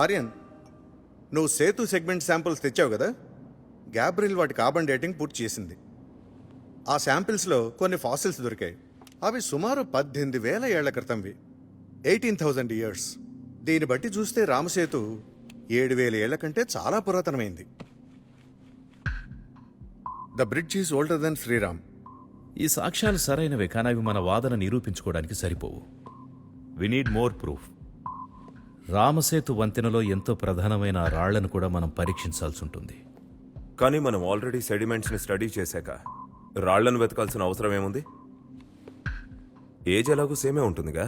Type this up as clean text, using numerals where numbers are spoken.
ఆర్యన్, నువ్వు Setu segment samples తెచ్చావు కదా? గ్యాబ్రియల్ వాటి కార్బన్ డేటింగ్ పూర్తి చేసింది. ఆ శాంపిల్స్లో కొన్ని ఫాసిల్స్ దొరికాయి. అవి సుమారు 18,000 ఏళ్ల క్రితంవి, 18,000 ఇయర్స్. దీన్ని బట్టి చూస్తే రామసేతు 7,000 ఏళ్ల కంటే చాలా పురాతనమైంది. The bridge is older than Shriram. ఈ సాక్ష్యాలు సరైనవే, కానీ అవి మన వాదన నిరూపించుకోవడానికి సరిపోవు. We need more proof. Ramasetu వంతెనలో ఎంతో ప్రధానమైన ఆ రాళ్లను కూడా మనం పరీక్షించాల్సి ఉంటుంది. కానీ మనం ఆల్రెడీ సెడిమెంట్స్ని స్టడీ చేశాక రాళ్లను వెతకాల్సిన అవసరం ఏముంది? ఏజ్ ఎలాగూ సేమే ఉంటుందిగా.